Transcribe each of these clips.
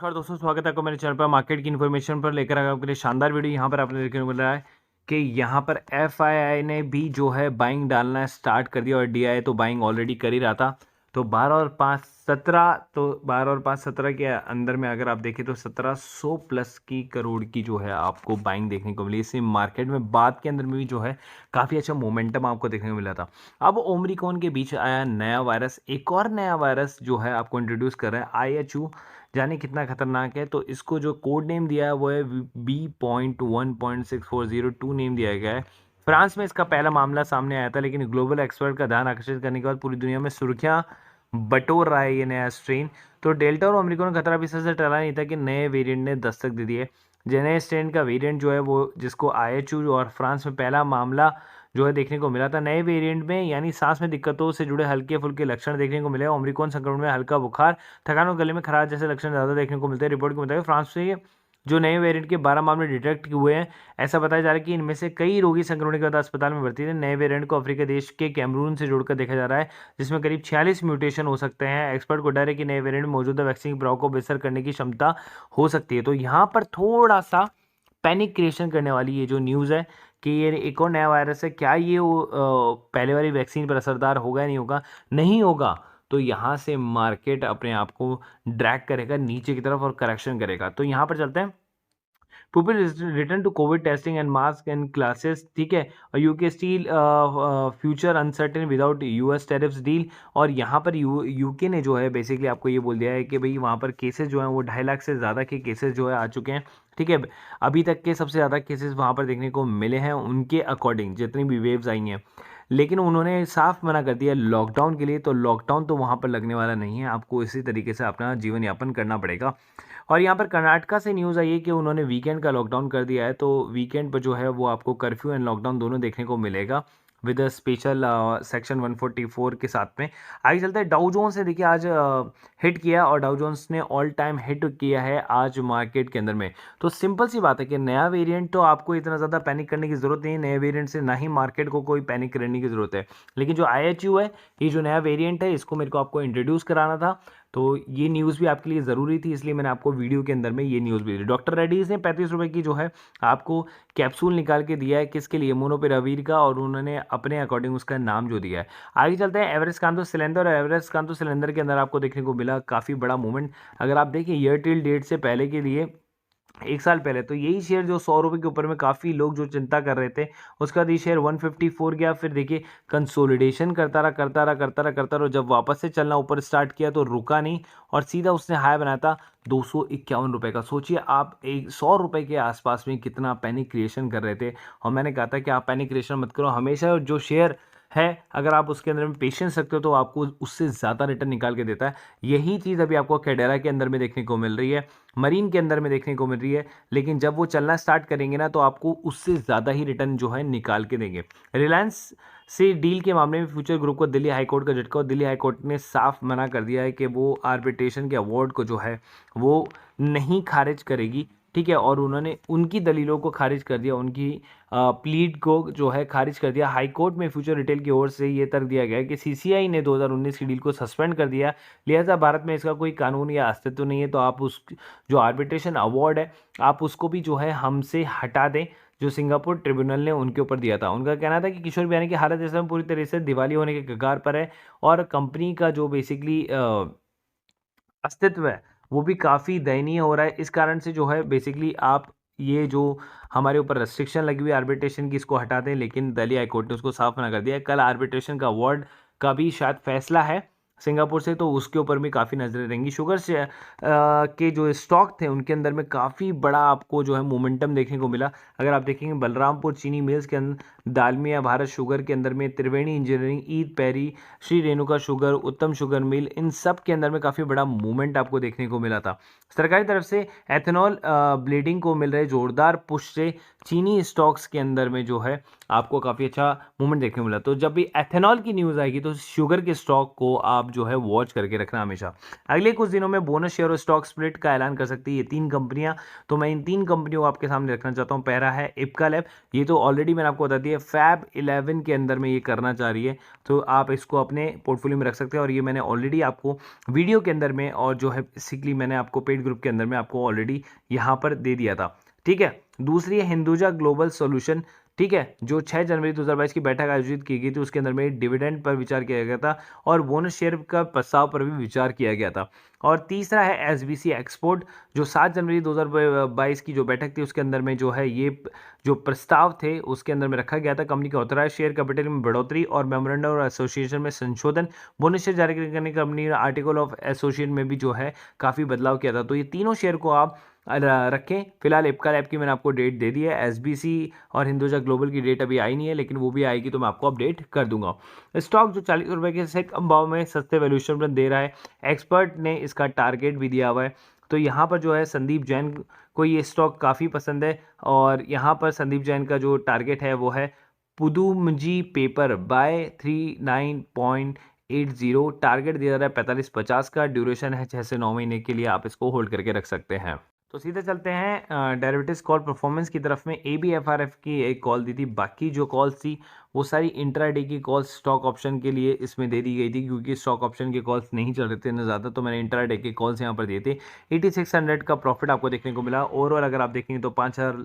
नमस्कार दोस्तों, स्वागत है आपका मेरे चैनल पर। मार्केट की इन्फॉर्मेशन पर लेकर आया आपके लिए शानदार वीडियो। यहाँ पर आपने देखने को मिल रहा है कि यहाँ पर एफआईआई ने भी जो है बाइंग डालना स्टार्ट कर दिया और डीआई तो बाइंग ऑलरेडी कर ही रहा था। तो 12 और 5 17, तो 12 और 5 17 के अंदर में अगर आप देखें तो 1700 प्लस की करोड़ की जो है आपको बाइंग देखने को मिली। इसी मार्केट में बाद के अंदर में भी जो है काफ़ी अच्छा मोमेंटम आपको देखने को मिला था। अब ओमिक्रॉन के बीच आया नया वायरस, एक और नया वायरस जो है आपको इंट्रोड्यूस कर रहा है IHU। जाने कितना खतरनाक है। तो इसको जो कोड नेम दिया है वो है B.1.6402 नेम दिया गया है। फ्रांस में इसका पहला मामला सामने आया था, लेकिन ग्लोबल एक्सपर्ट का ध्यान आकर्षित करने के बाद पूरी दुनिया में सुर्खियां बटोर रहा है ये नया स्ट्रेन। तो डेल्टा और ओमिक्रॉन खतरा भी सबसे टला नहीं था कि नए वेरिएंट ने दस्तक दे दी है। नए स्ट्रेन का वेरिएंट जो है वो जिसको IHU और फ्रांस में पहला मामला जो है देखने को मिला था। नए वेरिएंट में यानी सांस में दिक्कतों से जुड़े हल्के फुल्के लक्षण देखने को मिले। ओमिक्रॉन संक्रमण में हल्का बुखार, थकान और गले में खराश जैसे लक्षण ज़्यादा देखने को मिलते हैं। रिपोर्ट के मुताबिक फ्रांस से जो नए वेरिएंट के 12 मामले डिटेक्ट हुए हैं। ऐसा बताया जा रहा है कि इनमें से कई रोगी संक्रमण के बाद अस्पताल में भर्ती थे। नए वेरिएंट को अफ्रीका देश के कैमरून से जोड़कर देखा जा रहा है, जिसमें करीब 46 म्यूटेशन हो सकते हैं। एक्सपर्ट को डर है कि नए वेरिएंट में मौजूदा वैक्सीन के प्रभाव को बेहतर करने की क्षमता हो सकती है। तो यहाँ पर थोड़ा सा पैनिक क्रिएशन करने वाली ये जो न्यूज़ है कि ये एक और नया वायरस है, क्या ये पहले वाली वैक्सीन पर असरदार होगा या नहीं होगा। नहीं होगा तो यहाँ से मार्केट अपने आप को ड्रैग करेगा नीचे की तरफ और करेक्शन करेगा। तो यहाँ पर चलते हैं। People return to Covid testing and mask and classes, ठीक है। और UK steel future uncertain without US tariffs deal. और यहाँ पर यूके ने जो है बेसिकली आपको ये बोल दिया है कि भाई वहाँ पर केसेस जो हैं वो 2.5 लाख से ज़्यादा के केसेस जो है आ चुके हैं, ठीक है। अभी तक के सबसे ज़्यादा केसेस वहाँ पर देखने को मिले हैं उनके अकॉर्डिंग, जितनी भी वेव्स आई हैं। लेकिन उन्होंने साफ मना कर दिया लॉकडाउन के लिए। तो लॉकडाउन तो वहाँ पर लगने वाला नहीं है, आपको इसी तरीके से अपना जीवन यापन करना पड़ेगा। और यहाँ पर कर्नाटका से न्यूज़ आई है कि उन्होंने वीकेंड का लॉकडाउन कर दिया है। तो वीकेंड पर जो है वो आपको कर्फ्यू एंड लॉकडाउन दोनों देखने को मिलेगा विद स्पेशल सेक्शन 144 के साथ में। आगे चलते हैं। डाउ जोन्स ने देखिए आज हिट किया और डाउ जोन्स ने ऑल टाइम हिट किया है आज मार्केट के अंदर में। तो सिंपल सी बात है कि नया वेरिएंट तो आपको इतना ज़्यादा पैनिक करने की ज़रूरत नहीं है। नए वेरिएंट से ना ही मार्केट को कोई पैनिक करने की ज़रूरत है। लेकिन जो IHU है, ये जो नया वेरिएंट है, इसको मेरे को आपको इंट्रोड्यूस कराना था। तो ये न्यूज़ भी आपके लिए ज़रूरी थी, इसलिए मैंने आपको वीडियो के अंदर में ये न्यूज़ भी दी। डॉक्टर रेड्डीज़ ने 35 रुपये की जो है आपको कैप्सूल निकाल के दिया है, किसके लिए, मोनोपिरावीर का, और उन्होंने अपने अकॉर्डिंग उसका नाम जो दिया है। आगे चलते हैं। एवरेस्ट कांतो सिलेंडर, और एवरेस्ट कांतो सिलेंडर के अंदर आपको देखने को मिला काफ़ी बड़ा मूवमेंट। अगर आप देखिए ईयर टिल डेट से पहले के लिए, एक साल पहले, तो यही शेयर जो 100 रुपये के ऊपर में काफ़ी लोग जो चिंता कर रहे थे, उसका बाद ये शेयर 154 गया। फिर देखिए कंसोलिडेशन करता रहा करता रहा करता रहा करता रहा। जब वापस से चलना ऊपर स्टार्ट किया तो रुका नहीं और सीधा उसने हाई बनाया था 251 रुपये का। सोचिए आप 100 रुपये के आसपास में कितना पैनिक क्रिएशन कर रहे थे। और मैंने कहा था कि आप पैनिक क्रिएशन मत करो, हमेशा जो शेयर है अगर आप उसके अंदर में पेशेंस रखते हो तो आपको उससे ज़्यादा रिटर्न निकाल के देता है। यही चीज़ अभी आपको कैडेरा के अंदर में देखने को मिल रही है, मरीन के अंदर में देखने को मिल रही है। लेकिन जब वो चलना स्टार्ट करेंगे ना तो आपको उससे ज़्यादा ही रिटर्न जो है निकाल के देंगे। रिलायंस से डील के मामले में फ्यूचर ग्रुप को दिल्ली हाईकोर्ट का झटका, और दिल्ली हाईकोर्ट ने साफ मना कर दिया है कि वो आर्बिट्रेशन के अवार्ड को जो है वो नहीं खारिज करेगी, ठीक है। और उन्होंने उनकी दलीलों को खारिज कर दिया, उनकी प्लीड को जो है खारिज कर दिया। हाई कोर्ट में फ्यूचर रिटेल की ओर से ये तर्क दिया गया है कि CCI ने 2019 की डील को सस्पेंड कर दिया, लिहाजा भारत में इसका कोई कानून या अस्तित्व नहीं है। तो आप उस जो आर्बिट्रेशन अवार्ड है आप उसको भी जो है हमसे हटा दें, जो सिंगापुर ट्रिब्यूनल ने उनके ऊपर दिया था। उनका कहना था कि किशोर बियानी की हालत इस समय पूरी तरह से दिवाली होने के कगार पर है और कंपनी का जो बेसिकली अस्तित्व है वो भी काफ़ी दयनीय हो रहा है। इस कारण से जो है बेसिकली आप ये जो हमारे ऊपर रेस्ट्रिक्शन लगी हुई है आर्बिट्रेशन की, इसको हटा दें। लेकिन दिल्ली हाईकोर्ट ने उसको साफ मना कर दिया है। कल आर्बिट्रेशन का अवार्ड का भी शायद फैसला है सिंगापुर से, तो उसके ऊपर भी काफ़ी नजरें रहेंगी। शुगर से के जो स्टॉक थे उनके अंदर में काफ़ी बड़ा आपको जो है मोमेंटम देखने को मिला। अगर आप देखेंगे बलरामपुर चीनी मिल्स के अंदर, दालमिया भारत शुगर के अंदर में, त्रिवेणी इंजीनियरिंग, ईद पैरी, श्री रेणुका शुगर, उत्तम शुगर मिल, इन सब के अंदर में काफ़ी बड़ा मूवमेंट आपको देखने को मिला था। सरकारी तरफ से एथेनॉल ब्लेडिंग को मिल रहे जोरदार पुश से चीनी स्टॉक्स के अंदर में जो है आपको काफ़ी अच्छा मूवमेंट देखने को मिला। तो जब भी एथेनॉल की न्यूज़ आएगी तो शुगर के स्टॉक को आप जो है वॉच करके रखना हमेशा। अगले कुछ दिनों में बोनस शेयर और स्टॉक स्प्लिट का ऐलान कर सकती है ये 3 कंपनियां। तो मैं इन 3 कंपनियों को आपके सामने रखना चाहता हूँ। पहला है इप्का लैब, ये तो ऑलरेडी मैंने आपको बता दिया फैब 11 के अंदर में ये करना चाह रही है, तो आप इसको अपने पोर्टफोलियो में रख सकते हैं। और ये मैंने ऑलरेडी आपको वीडियो के अंदर में और जो है बेसिकली मैंने आपको पेड ग्रुप के अंदर में आपको ऑलरेडी यहाँ पर दे दिया था, ठीक है। दूसरी है हिंदुजा ग्लोबल सॉल्यूशन, ठीक है, जो 6 जनवरी 2022 की बैठक आयोजित की गई थी, उसके अंदर में डिविडेंड पर विचार किया गया था और बोनस शेयर का प्रस्ताव पर भी विचार किया गया था। और तीसरा है एसबीसी एक्सपोर्ट, जो 7 जनवरी 2022 की जो बैठक थी उसके अंदर में जो है ये जो प्रस्ताव थे उसके अंदर में रखा गया था। कंपनी के ऑथराइज शेयर कैपिटल में बढ़ोतरी और मेमोरेंडम और एसोसिएशन में संशोधन, बोनस शेयर जारी करने की कंपनी आर्टिकल ऑफ एसोसिएशन में भी जो है काफ़ी बदलाव किया था। तो ये तीनों शेयर को आप रखें। फिलहाल इप्का लैब की मैंने आपको डेट दे दी है, एसबीसी और हिंदुजा ग्लोबल की डेट अभी आई नहीं है, लेकिन वो भी आएगी तो मैं आपको अपडेट कर दूंगा। स्टॉक जो 40 रुपए के से कम भाव में सस्ते वैल्यूएशन पर दे रहा है, एक्सपर्ट ने इसका टारगेट भी दिया हुआ है। तो यहाँ पर जो है संदीप जैन को ये स्टॉक काफ़ी पसंद है और यहाँ पर संदीप जैन का जो टारगेट है वो है पुदुमजी पेपर बाय 39.80, टारगेट दिया जा रहा है 45-50 का, ड्यूरेशन है 6 से 9 महीने के लिए, आप इसको होल्ड करके रख सकते हैं। तो सीधे चलते हैं डेरिवेटिव्स कॉल परफॉर्मेंस की तरफ में। एबीएफआरएफ की एक कॉल दी थी, बाकी जो कॉल्स थी वो सारी इंट्राडे की कॉल्स स्टॉक ऑप्शन के लिए इसमें दे दी गई थी, क्योंकि स्टॉक ऑप्शन के कॉल्स नहीं चल रहे थे ना ज़्यादा, तो मैंने इंट्राडे के कॉल्स यहाँ पर दिए थे। 8600 का प्रॉफिट आपको देखने को मिला। ओवरऑल अगर आप देखेंगे तो 5000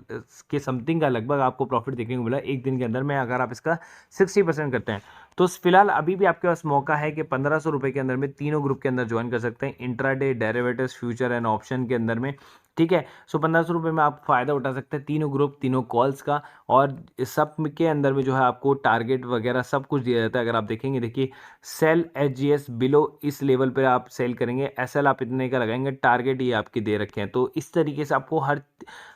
के समथिंग का लगभग आपको प्रॉफिट देखने को मिला एक दिन के अंदर में, अगर आप इसका 60% करते हैं। तो फिलहाल अभी भी आपके पास मौका है कि 1500 रुपये के अंदर में तीनों ग्रुप के अंदर ज्वाइन कर सकते हैं, intraday, derivatives, future and option के अंदर में, ठीक है। सो 1500 रुपये में आप फ़ायदा उठा सकते हैं तीनों ग्रुप, तीनों कॉल्स का। और इस सब के अंदर में जो है आपको टारगेट वगैरह सब कुछ दिया जाता है। अगर आप देखेंगे, देखिए सेल एचजीएस बिलो इस लेवल पर आप सेल करेंगे, एसएल आप इतने का लगाएंगे, टारगेट ये आपके दे रखे हैं। तो इस तरीके से आपको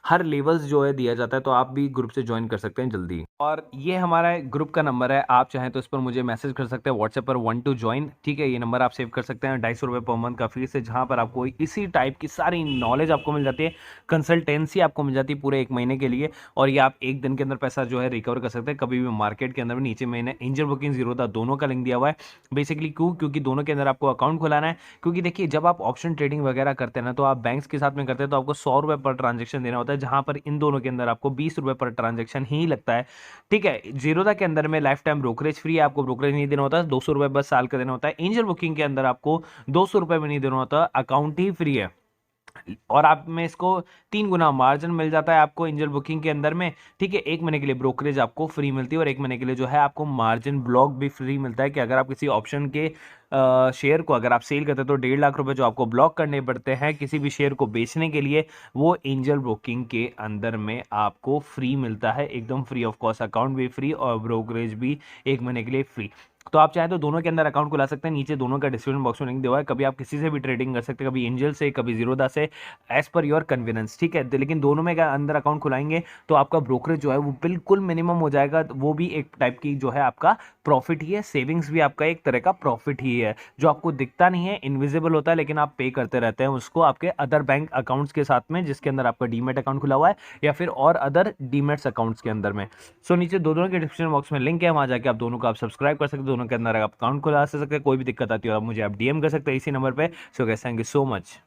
हर लेवल्स जो है दिया जाता है, तो आप भी ग्रुप से ज्वाइन कर सकते हैं जल्दी। और ये हमारा ग्रुप का नंबर है, आप चाहें तो इस पर मुझे मैसेज कर सकते हैं व्हाट्सएप पर 1 to ज्वाइन, ठीक है। ये नंबर आप सेव कर सकते हैं, 250 रुपये पर मंथ का फीस है, जहाँ पर आपको इसी टाइप की सारी नॉलेज आपको मिल जाती है, कंसल्टेंसी आपको मिल जाती है पूरे 1 महीने के लिए। और ये आप 1 दिन के अंदर पैसा जो है रिकवर कर सकते हैं कभी भी मार्केट के अंदर में। नीचे मैंने एंजल बुकिंग जीरोधा दोनों का लिंक दिया हुआ है। बेसिकली क्योंकि दोनों के अंदर आपको अकाउंट खुलाना है, क्योंकि देखिए जब आप ऑप्शन ट्रेडिंग वगैरह करते हैं ना, तो आप बैंक्स के साथ में करते हैं तो आपको 100 रुपये पर ट्रांजेक्शन देना होता है, जहां पर इन दोनों के अंदर आपको 20 रुपये पर ट्रांजेक्शन ही लगता है, ठीक है। जीरोधा के अंदर में लाइफ टाइम ब्रोकरेज फ्री है, आपको ब्रोकरेज नहीं देना होता है, 200 रुपये बस साल का देना होता है। एंजल बुकिंग के अंदर आपको 200 रुपये भी नहीं देना होता, अकाउंट ही फ्री है। और आप में इसको 3 गुना मार्जिन मिल जाता है आपको एंजल बुकिंग के अंदर में, ठीक है। 1 महीने के लिए ब्रोकरेज आपको फ्री मिलती है और 1 महीने के लिए जो है आपको मार्जिन ब्लॉक भी फ्री मिलता है, कि अगर आप किसी ऑप्शन के शेयर को अगर आप सेल करते हैं तो 1.5 लाख रुपए जो आपको ब्लॉक करने पड़ते हैं किसी भी शेयर को बेचने के लिए, वो एंजल ब्रोकिंग के अंदर में आपको फ्री मिलता है, एकदम फ्री ऑफ कॉस्ट। अकाउंट भी फ्री और ब्रोकरेज भी 1 महीने के लिए फ्री। तो आप चाहे तो दोनों के अंदर अकाउंट खुला सकते हैं, नीचे दोनों का डिस्क्रिप्शन बॉक्स में लिंक दिया हुआ है। कभी आप किसी से भी ट्रेडिंग कर सकते हैं, कभी एंजल से, कभी जीरोधा से, एज पर योर कन्वीनियंस, ठीक है। लेकिन दोनों में अंदर अकाउंट खुलाएंगे तो आपका ब्रोकरेज जो है वो बिल्कुल मिनिमम हो जाएगा, वो भी एक टाइप की जो है आपका प्रॉफिट ही है, सेविंग्स भी आपका एक तरह का प्रॉफिट ही है, जो आपको दिखता नहीं है, इनविजिबल होता है, लेकिन आप पे करते रहते हैं उसको आपके अदर बैंक अकाउंट्स के साथ में, जिसके अंदर आपका डीमेट अकाउंट खुला हुआ है या फिर और अदर डीमेट्स अकाउंट्स के अंदर में। सो नीचे दोनों के डिस्क्रिप्शन बॉक्स में लिंक है, वहां जाके आप दोनों को आप सब्सक्राइब कर सकते हैं, दोनों के अंदर आप अकाउंट खुला सकते हैं। कोई भी दिक्कत आती है आप मुझे आप डीएम कर सकते हैं इसी नंबर पे। So guys, thank you so much.